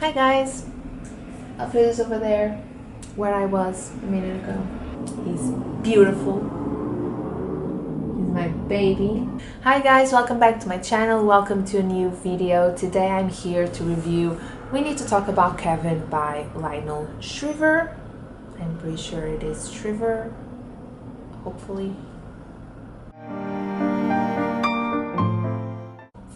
Hi guys, Alfred is over there where I was a minute ago. He's beautiful. He's my baby. Hi guys, welcome back to my channel. Welcome to a new video. Today I'm here to review We Need to Talk About Kevin by Lionel Shriver. I'm pretty sure it is Shriver, hopefully.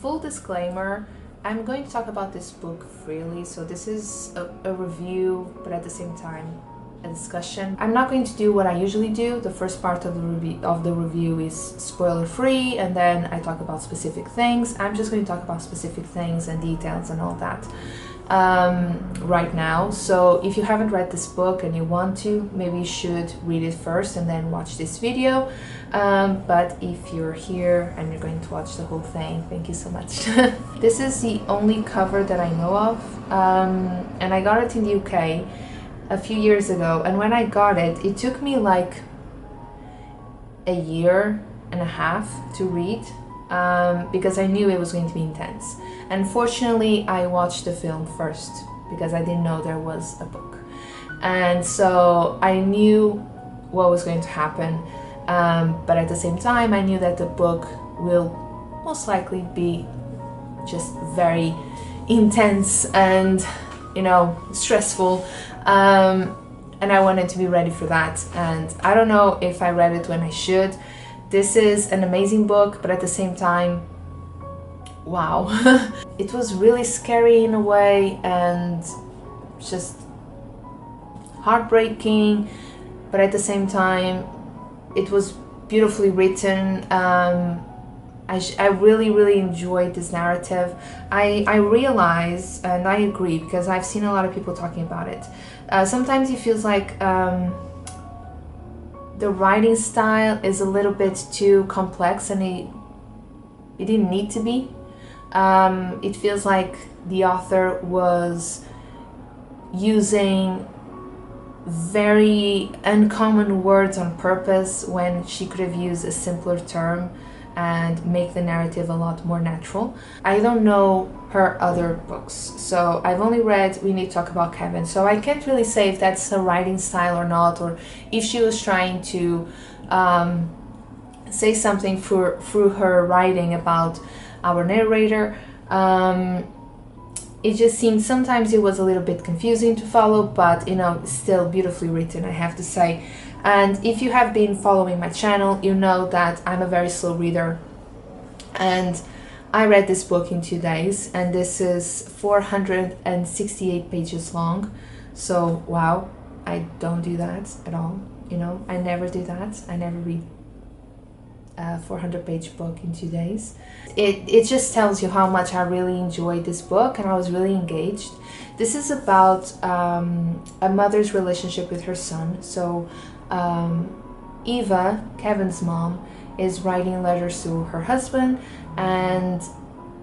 Full disclaimer, I'm going to talk about this book freely, so this is a review, but at the same time a discussion. I'm not going to do what I usually do. The first part of the review is spoiler free, and then I talk about specific things. I'm just going to talk about specific things and details and all that right now. So if you haven't read this book and you want to, maybe you should read it first and then watch this video. But if you're here and you're going to watch the whole thing, thank you so much. This is the only cover that I know of, and I got it in the UK a few years ago, and when I got it, it took me like a year and a half to read, because I knew it was going to be intense. Unfortunately, I watched the film first because I didn't know there was a book, and so I knew what was going to happen, but at the same time I knew that the book will most likely be just very intense and, you know, stressful, and I wanted to be ready for that. And I don't know if I read it when I should. This is an amazing book, but at the same time, wow. It was really scary in a way and just heartbreaking, but at the same time it was beautifully written. I really enjoyed this narrative. I realize, and I agree, because I've seen a lot of people talking about it. Sometimes it feels like the writing style is a little bit too complex, and it didn't need to be. It feels like the author was using very uncommon words on purpose when she could have used a simpler term and make the narrative a lot more natural. I don't know her other books, so I've only read We Need to Talk About Kevin, so I can't really say if that's her writing style or not, or if she was trying to say something through her writing about our narrator. It just seemed sometimes it was a little bit confusing to follow, but you know, still beautifully written, I have to say. And if you have been following my channel, you know that I'm a very slow reader, and I read this book in 2 days, and this is 468 pages long. So wow, I don't do that at all, you know, I never do that. I never read a 400-page book in 2 days. It just tells you how much I really enjoyed this book, and I was really engaged. This is about a mother's relationship with her son. So Eva, Kevin's mom, is writing letters to her husband, and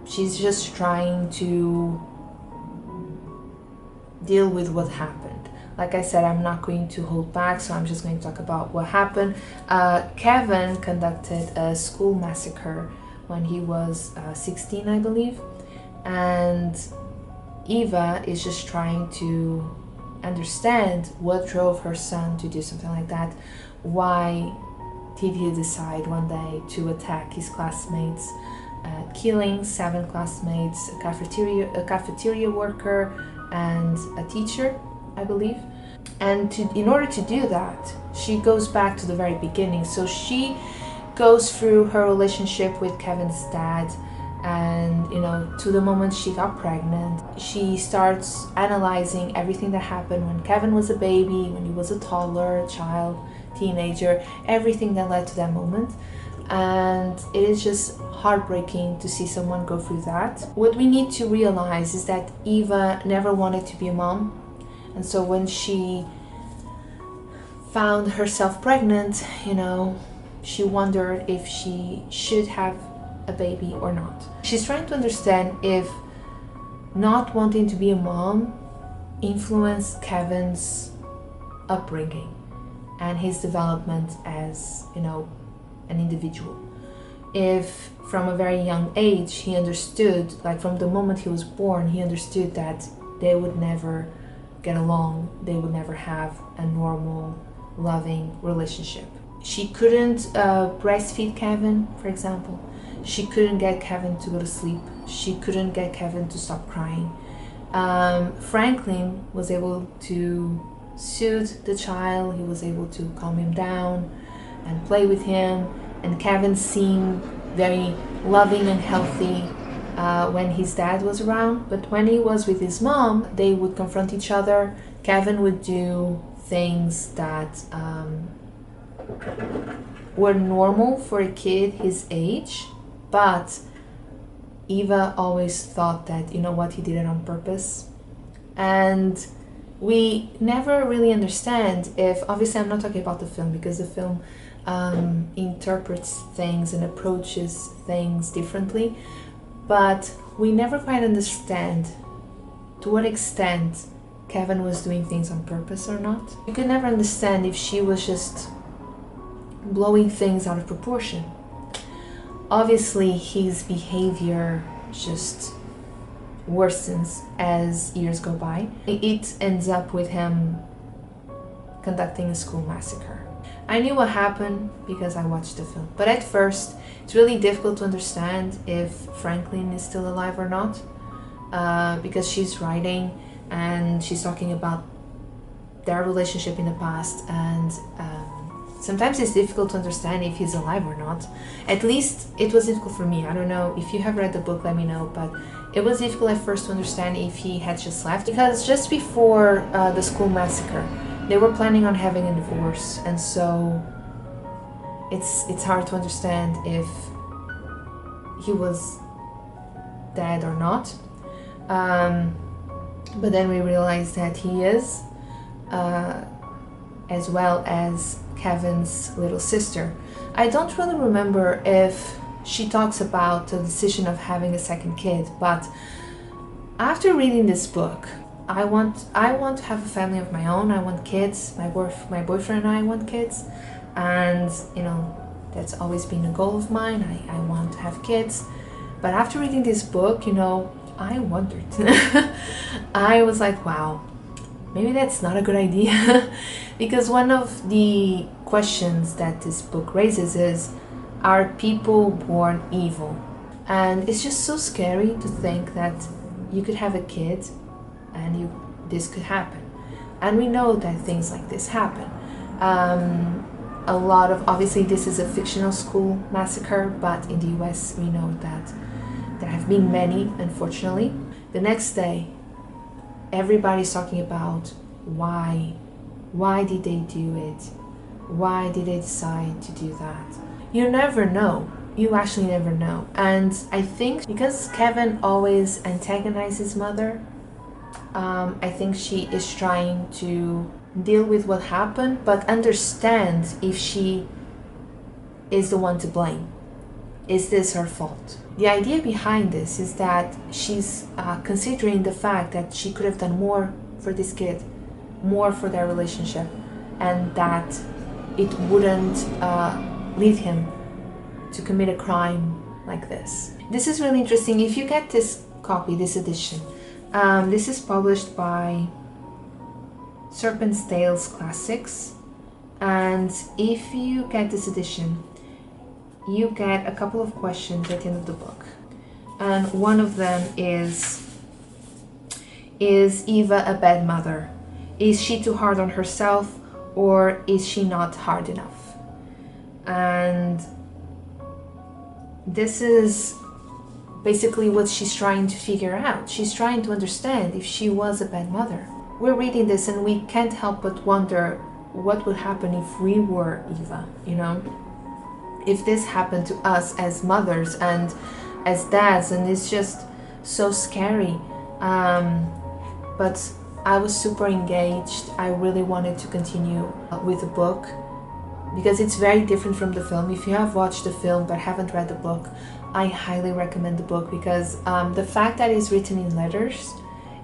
she's just trying to deal with what happened. Like I said, I'm not going to hold back, so I'm just going to talk about what happened. Kevin conducted a school massacre when he was 16, I believe, and Eva is just trying to understand what drove her son to do something like that. Why did he decide one day to attack his classmates, killing 7 classmates, a cafeteria worker, and a teacher, I believe. And in order to do that, she goes back to the very beginning. So she goes through her relationship with Kevin's dad, and, you know, to the moment she got pregnant. She starts analyzing everything that happened when Kevin was a baby, when he was a toddler, child, teenager, everything that led to that moment. And it is just heartbreaking to see someone go through that. What we need to realize is that Eva never wanted to be a mom, and so when she found herself pregnant, you know, she wondered if she should have a baby or not. She's trying to understand if not wanting to be a mom influenced Kevin's upbringing and his development as, you know, an individual. If from a very young age he understood, like from the moment he was born, he understood that they would never get along, they would never have a normal, loving relationship. She couldn't breastfeed Kevin, for example. She couldn't get Kevin to go to sleep. She couldn't get Kevin to stop crying. Franklin was able to soothe the child. He was able to calm him down and play with him. And Kevin seemed very loving and healthy when his dad was around. But when he was with his mom, they would confront each other. Kevin would do things that were normal for a kid his age, but Eva always thought that, you know what, he did it on purpose. And we never really understand if, obviously I'm not talking about the film, because the film interprets things and approaches things differently, but we never quite understand to what extent Kevin was doing things on purpose or not. We could never understand if she was just blowing things out of proportion. Obviously, his behavior just worsens as years go by. It ends up with him conducting a school massacre. I knew what happened because I watched the film, but at first it's really difficult to understand if Franklin is still alive or not, because she's writing and she's talking about their relationship in the past, and sometimes it's difficult to understand if he's alive or not. At least it was difficult for me. I don't know if you have read the book, let me know, but it was difficult at first to understand if he had just left, because just before the school massacre they were planning on having a divorce, and so it's hard to understand if he was dead or not. But then we realized that he is, as well as Kevin's little sister. I don't really remember if she talks about the decision of having a second kid, but after reading this book, I want to have a family of my own. I want kids. My boyfriend and I want kids, and you know, that's always been a goal of mine. I want to have kids. But after reading this book, you know, I wondered. I was like, wow, maybe that's not a good idea. Because one of the questions that this book raises is, are people born evil? And it's just so scary to think that you could have a kid and this could happen. And we know that things like this happen. A lot of, obviously this is a fictional school massacre, but in the US we know that there have been many, unfortunately. The next day, everybody's talking about why did they do it? Why did they decide to do that? You never know. You actually never know. And I think because Kevin always antagonizes his mother, I think she is trying to deal with what happened, but understand if she is the one to blame. Is this her fault? The idea behind this is that she's considering the fact that she could have done more for this kid, more for their relationship, and that it wouldn't lead him to commit a crime like this. This is really interesting. If you get this copy, this edition, this is published by Serpent's Tales Classics, and if you get this edition, you get a couple of questions at the end of the book. And one of them is Eva a bad mother? Is she too hard on herself, or is she not hard enough? And this is basically what she's trying to figure out. She's trying to understand if she was a bad mother. We're reading this and we can't help but wonder what would happen if we were Eva, you know? If this happened to us as mothers and as dads, and it's just so scary. But I was super engaged. I really wanted to continue with the book because it's very different from the film. If you have watched the film but haven't read the book, I highly recommend the book because the fact that it's written in letters,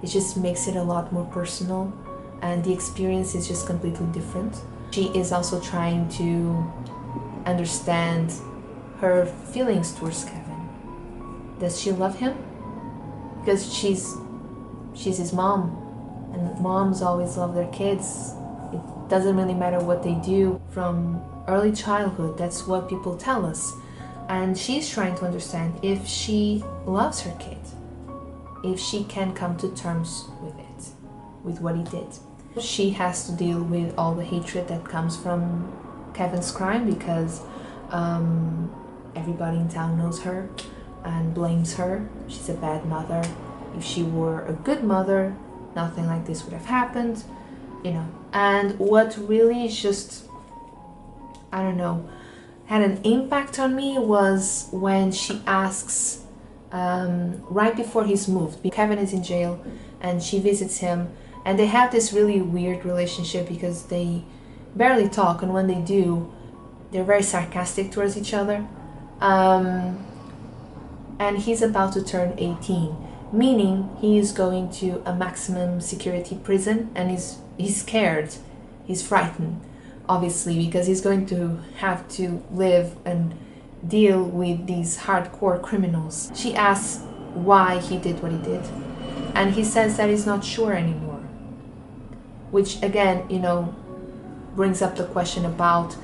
it just makes it a lot more personal, and the experience is just completely different. She is also trying to understand her feelings towards Kevin. Does she love him? Because she's she's his mom, and moms always love their kids. It doesn't really matter what they do from early childhood. That's what people tell us. And she's trying to understand if she loves her kid, if she can come to terms with it, with what he did. She has to deal with all the hatred that comes from Kevin's crime because everybody in town knows her and blames her. She's a bad mother. If she were a good mother, nothing like this would have happened, you know. And what really just, I don't know, had an impact on me was when she asks, right before he's moved, Kevin is in jail and she visits him, and they have this really weird relationship because they barely talk, and when they do, they're very sarcastic towards each other. And he's about to turn 18, meaning he is going to a maximum security prison, and he's scared, he's frightened, obviously, because he's going to have to live and deal with these hardcore criminals. She asks why he did what he did, and he says that he's not sure anymore, which again, you know, brings up the question about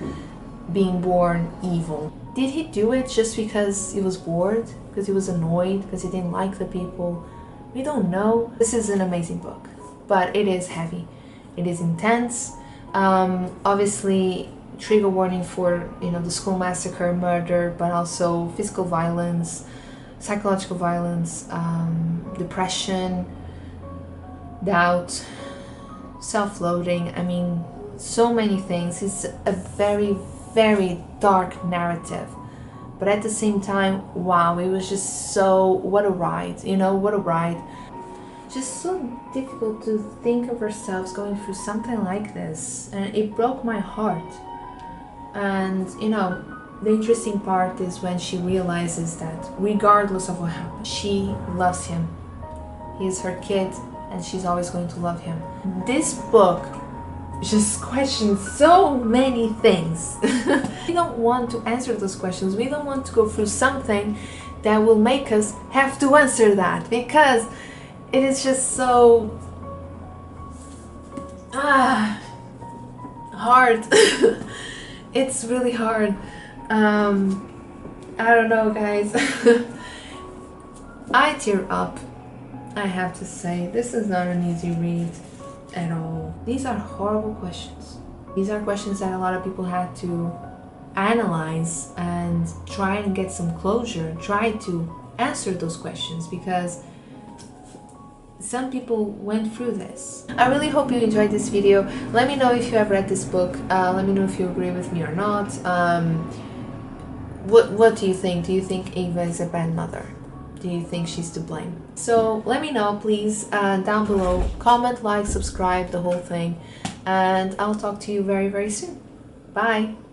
being born evil. Did he do it just because he was bored, because he was annoyed, because he didn't like the people? We don't know. This is an amazing book, but it is heavy, it is intense. Obviously, trigger warning for, you know, the school massacre, murder, but also physical violence, psychological violence, depression, doubt, self-loathing. I mean, so many things. It's a very, very dark narrative, but at the same time, wow, it was just so, what a ride, you know, what a ride. Just so difficult to think of ourselves going through something like this, and it broke my heart. And you know, the interesting part is when she realizes that regardless of what happens, she loves him. He is her kid and she's always going to love him. This book just questions so many things. We don't want to answer those questions. We don't want to go through something that will make us have to answer that, because it is just so hard. It's really hard. I don't know, guys. I tear up, I have to say. This is not an easy read at all. These are horrible questions. These are questions that a lot of people had to analyze and try and get some closure, try to answer those questions, because some people went through this. I really hope you enjoyed this video. Let me know if you have read this book. Let me know if you agree with me or not. What do you think? Do you think Ava is a bad mother? Do you think she's to blame? So let me know, please, down below. Comment, like, subscribe, the whole thing. And I'll talk to you very, very soon. Bye!